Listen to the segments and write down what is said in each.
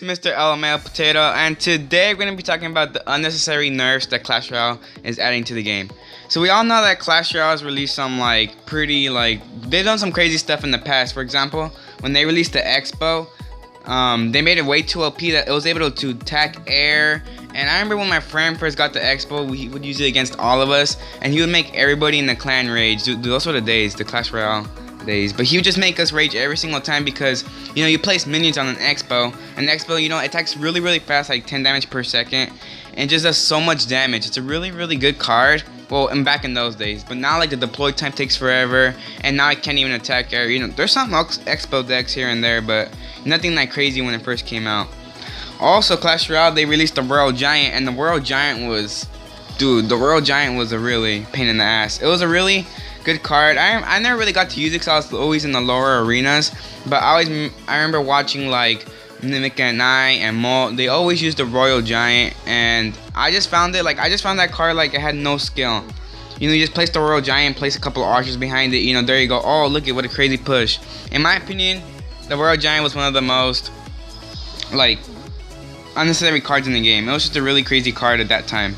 it's Mr.Lmao Potato, and today we're going to be talking about the unnecessary nerfs that Clash Royale is adding to the game. So we all know that Clash Royale has released some they've done some crazy stuff in the past. For example, when they released the Expo, they made it way too OP that it was able to attack air. And I remember when my friend first got the Expo, he would use it against all of us, and he would make everybody in the clan rage. Dude, those were the days, the Clash Royale days. But he would just make us rage every single time because, you know, you place minions on an Expo, and the Expo, you know, it attacks really fast, like 10 damage per second, and just does so much damage. It's a really good card. Well, and back in those days, but now like the deploy time takes forever, and now I can't even attack air. You know, there's some Expo decks here and there, but nothing like crazy when it first came out. Also, Clash Royale, they released the Royal Giant, and the Royal Giant was, dude, the Royal Giant was a really pain in the ass. It was a really good card. I never really got to use it because I was always in the lower arenas, but I remember watching like Mimic and I and Mo. They always used the Royal Giant, and I just found that card like it had no skill. You know, you just place the Royal Giant, place a couple of archers behind it. You know, there you go. Oh, look at what a crazy push. In my opinion, the Royal Giant was one of the most like unnecessary cards in the game. It was just a really crazy card at that time.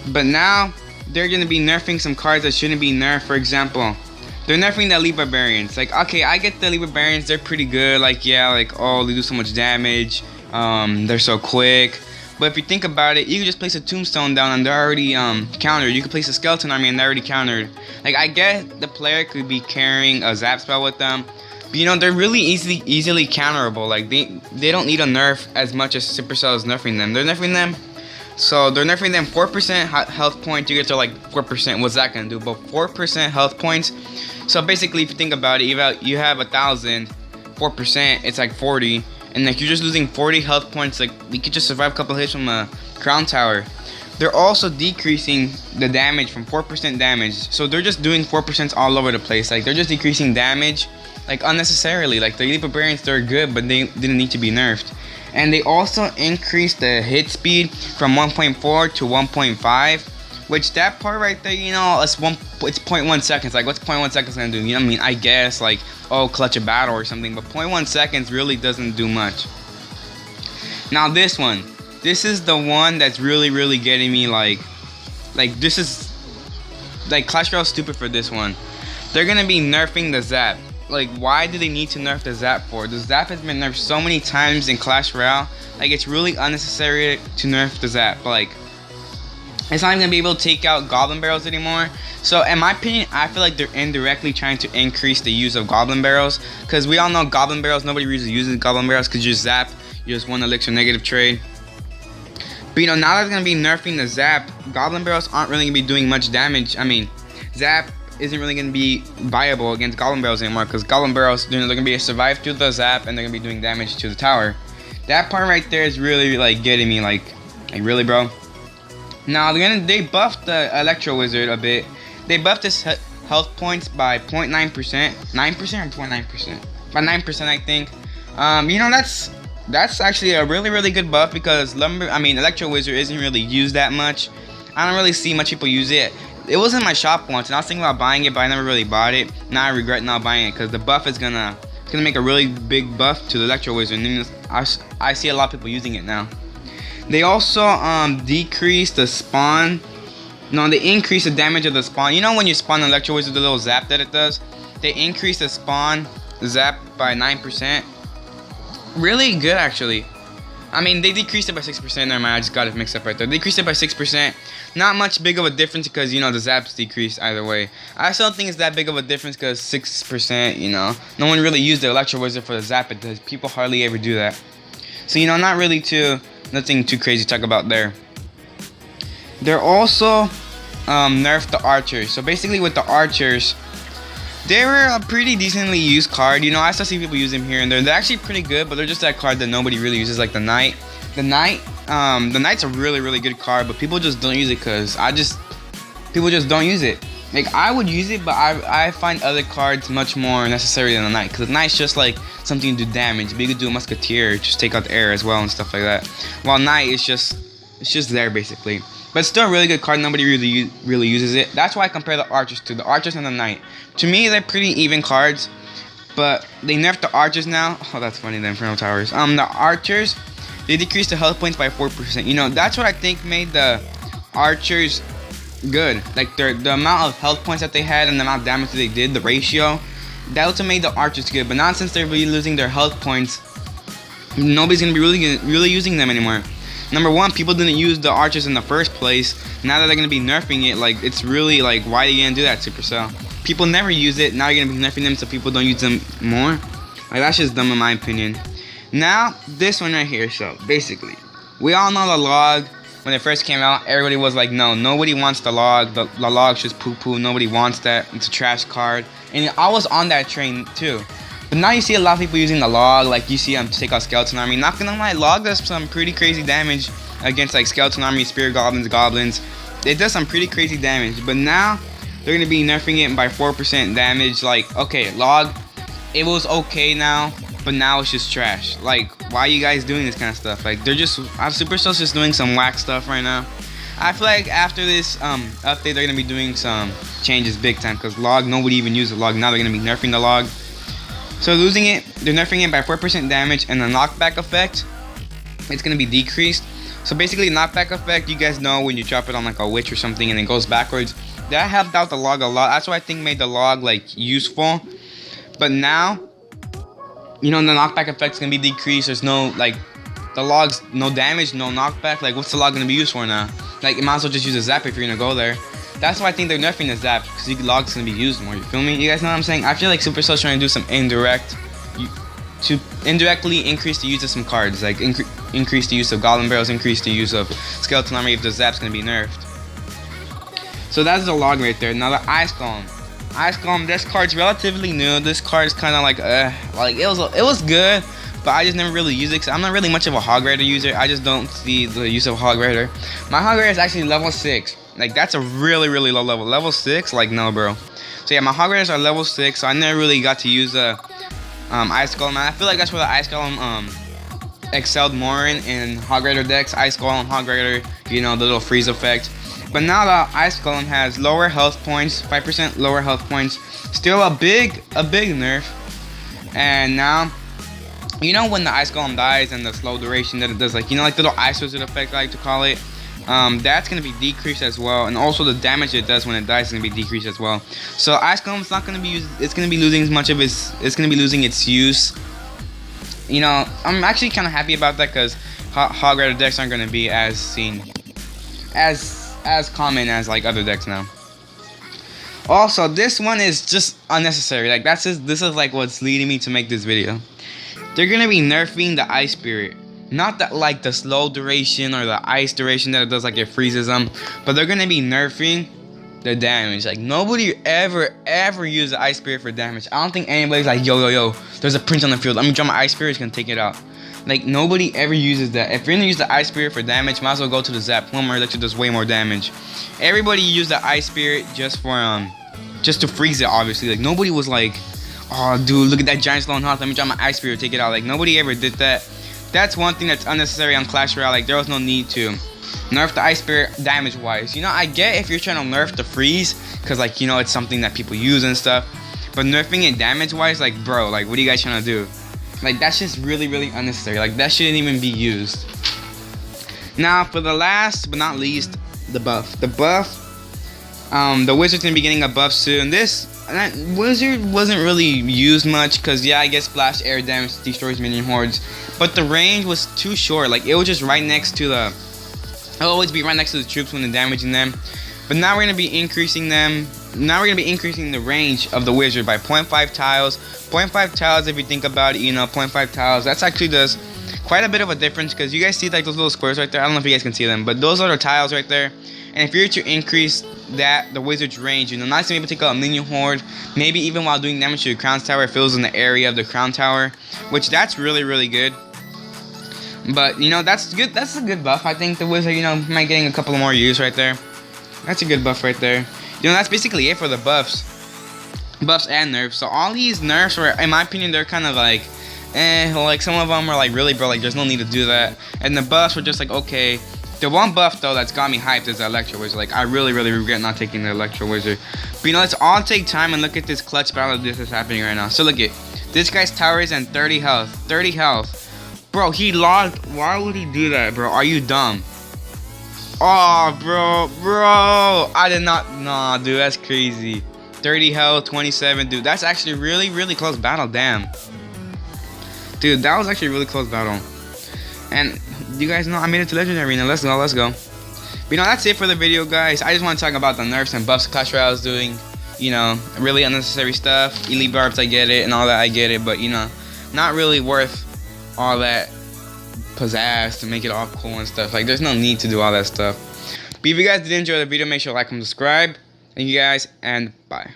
But now they're gonna be nerfing some cards that shouldn't be nerfed. For example, they're nerfing the Elite Barbarians. Like, okay, I get the Elite Barbarians, they're pretty good. Like, yeah, like, oh, they do so much damage. They're so quick. But if you think about it, you can just place a tombstone down and they're already countered. You can place a skeleton army and they're already countered. Like, I get the player could be carrying a zap spell with them, but you know, they're really easily counterable. Like, they don't need a nerf as much as Supercell is nerfing them. They're nerfing them. So they're nerfing them 4% health points. You get to like 4%. What's that gonna do? But 4% health points. So basically, if you think about it, you have 1,000, 4%, it's like 40, and like you're just losing 40 health points. Like, you could just survive a couple hits from a crown tower. They're also decreasing the damage from 4% damage. So they're just doing 4% all over the place. Like, they're just decreasing damage like unnecessarily. Like, the Elite Barbarians, they're good, but they didn't need to be nerfed. And they also increased the hit speed from 1.4 to 1.5, which that part right there, you know, it's 0.1 seconds. Like, what's 0.1 seconds gonna do? You know what I mean? I guess like, oh, clutch a battle or something, but 0.1 seconds really doesn't do much. Now this is the one that's really getting me. Like this is like Clash Royale stupid for this one. They're gonna be nerfing the zap. Like, why do they need to nerf the zap for? The zap has been nerfed so many times in Clash Royale. Like, it's really unnecessary to nerf the zap. Like, it's not even gonna be able to take out goblin barrels anymore. So in my opinion, I feel like they're indirectly trying to increase the use of goblin barrels, because we all know goblin barrels, nobody really uses goblin barrels because you just zap, you just one elixir negative trade. But you know, now they're gonna be nerfing the zap, goblin barrels aren't really gonna be doing much damage. I mean, zap isn't really gonna be viable against goblin barrels anymore, because goblin barrels, you know, they're gonna be survive through the zap and they're gonna be doing damage to the tower. That part right there is really like getting me. Like really, bro. Now they buffed the Electro Wizard a bit. They buffed his health points by 0.9%, 9% or 0.9%, by 9% I think. You know, that's actually a really good buff, because Electro Wizard isn't really used that much. I don't really see much people use it. It was in my shop once, and I was thinking about buying it, but I never really bought it. Now I regret not buying it, because the buff is gonna make a really big buff to the Electro Wizard, and I see a lot of people using it now. They also decreased the spawn. No, they increased the damage of the spawn. You know, when you spawn an Electro Wizard, the little zap that it does? They increased the spawn zap by 9%. Really good, actually. I mean, they decreased it by 6%. Never mind, I just got it mixed up right there. They decreased it by 6%. Not much big of a difference, because, you know, the zaps decreased either way. I still don't think it's that big of a difference, because 6%, you know, no one really used the Electro Wizard for the zap. It does. People hardly ever do that. So, you know, nothing too crazy to talk about there. They're also nerfed the archers. So basically with the archers, they were a pretty decently used card. You know, I still see people use them here and there. They're actually pretty good, but they're just that card that nobody really uses, like the Knight. The Knight's a really good card, but people just don't use it because people just don't use it. Like, I would use it, but I find other cards much more necessary than the Knight, because the Knight's just like something to do damage. But you could do a Musketeer, just take out the air as well and stuff like that. While Knight is just there basically. But it's still a really good card. Nobody really uses it. That's why I compare the Archers and the Knight. To me, they're pretty even cards. But they nerfed the archers now. Oh, that's funny, the Inferno Towers. The archers, they decreased the health points by 4%. You know, that's what I think made the archers good. Like the amount of health points that they had and the amount of damage that they did, the ratio, that's what made the archers good. But now since they're really losing their health points, nobody's gonna be really using them anymore. Number one, people didn't use the archers in the first place. Now that they're gonna be nerfing it, like, it's really like, why are you gonna do that, Supercell? People never use it. Now you're gonna be nerfing them so people don't use them more. Like, that's just dumb in my opinion. Now this one right here. So basically, we all know the log. When it first came out, everybody was like, no, nobody wants the log. The log's just poo-poo. Nobody wants that. It's a trash card. And I was on that train too. But now you see a lot of people using the log. Like, you see them take out Skeleton Army. Not gonna lie, log does some pretty crazy damage against like Skeleton Army, Spirit Goblins. It does some pretty crazy damage. But now they're gonna be nerfing it by 4% damage. Like, okay, log, it was okay now, but now it's just trash. Like, why are you guys doing this kind of stuff? Like, they're just, Supercell's just doing some whack stuff right now. I feel like after this update, they're gonna be doing some changes big time, because log, nobody even used the log. Now they're gonna be nerfing the log. So losing it, they're nerfing it by 4% damage, and the knockback effect, it's gonna be decreased. So basically, knockback effect, you guys know when you drop it on like a witch or something and it goes backwards. That helped out the log a lot. That's what I think made the log like useful. But now, you know, the knockback effect's gonna be decreased. There's no, like, the log's no damage, no knockback. Like, what's the log gonna be used for now? Like, you might as well just use a zap if you're gonna go there. That's why I think they're nerfing the zap, because the log's gonna be used more. You feel me? You guys know what I'm saying? I feel like Supercell's trying to do some to indirectly increase the use of some cards, like increase the use of Goblin Barrels, increase the use of Skeleton Army if the zap's gonna be nerfed. So that's the log right there. Now the Ice Golem. Ice Golem, this card's relatively new. This card's kind of like it was good, but I just never really use it, because I'm not really much of a Hog Rider user. I just don't see the use of Hog Rider. My Hog Rider is actually level 6. Like, that's a really low level. Level 6? Like, no, bro. So yeah, my Hog Riders are level 6, so I never really got to use the Ice Golem. And I feel like that's where the Ice Golem excelled more in Hog Rider decks. Ice Golem, Hog Rider, you know, the little freeze effect. But now the Ice Golem has lower health points, 5% lower health points. Still a big nerf. And now, you know, when the Ice Golem dies and the slow duration that it does, like, you know, like the little Ice Wizard effect, I like to call it. That's gonna be decreased as well, and also the damage it does when it dies is gonna be decreased as well. So Ice Golem's not gonna be used. It's gonna be losing much of its. It's gonna be losing its use. You know, I'm actually kind of happy about that, because Hog Rider decks aren't gonna be as common as like other decks now. Also, this one is just unnecessary. Like, this is like what's leading me to make this video. They're gonna be nerfing the Ice Spirit. Not that like the slow duration or the ice duration that it does, like it freezes them, but they're gonna be nerfing the damage. Like, nobody ever used the Ice Spirit for damage. I don't think anybody's like, yo, there's a prince on the field, let me drop my Ice Spirit, it's gonna take it out. Like, nobody ever uses that. If you're gonna use the Ice Spirit for damage, might as well go to the Zap Plumber, that does way more damage. Everybody used the Ice Spirit just for just to freeze it, obviously. Like, nobody was like, oh dude, look at that giant Slow Health, let me drop my Ice Spirit, take it out. Like, nobody ever did that. That's one thing that's unnecessary on Clash Royale. Like, there was no need to nerf the Ice Spirit damage wise. You know, I get if you're trying to nerf the freeze, because, like, you know, it's something that people use and stuff, but nerfing it damage wise, like, bro, like, what are you guys trying to do? Like, that's just really unnecessary. Like, that shouldn't even be used. Now, for the last but not least, the buff. The wizard's gonna be getting a buff soon. This wizard wasn't really used much, because yeah, I guess splash air damage destroys minion hordes, but the range was too short. Like, it was just right next to the, it'll always be right next to the troops when they're damaging them. But now we're gonna be increasing them. Now we're gonna be increasing the range of the wizard by 0.5 tiles. 0.5 tiles, if you think about it, you know, 0.5 tiles, that's actually does quite a bit of a difference, because you guys see like those little squares right there. I don't know if you guys can see them, but those are the tiles right there. And if you're to increase the wizard's range, you know, not to be able to take out a minion horde, maybe even while doing damage to the crown tower, it fills in the area of the crown tower, which that's really good. But, you know, that's good. That's a good buff. I think the wizard, you know, might getting a couple more use right there. That's a good buff right there. You know, that's basically it for the buffs and nerfs. So all these nerfs were, in my opinion, they're kind of like, like some of them were like, really, bro, like there's no need to do that. And the buffs were just like, okay. The one buff though that's got me hyped is the Electro Wizard. Like, I really regret not taking the Electro Wizard. But you know, let's all take time and look at this clutch battle this is happening right now. So look at This guy's tower is in 30 health. 30 health. Bro, he logged. Why would he do that, bro? Are you dumb? Oh, bro. I did not. Nah, dude, that's crazy. 30 health, 27, dude. That's actually really close battle. Damn. Dude, that was actually a really close battle. And you guys know I made it to Legendary Arena. Let's go. But you know, that's it for the video, guys. I just want to talk about the nerfs and buffs Clash Royale is doing. You know, really unnecessary stuff. Elite barbs, I get it, and all that, I get it. But, you know, not really worth all that pizzazz to make it all cool and stuff. Like, there's no need to do all that stuff. But if you guys did enjoy the video, make sure to like and subscribe. Thank you guys, and bye.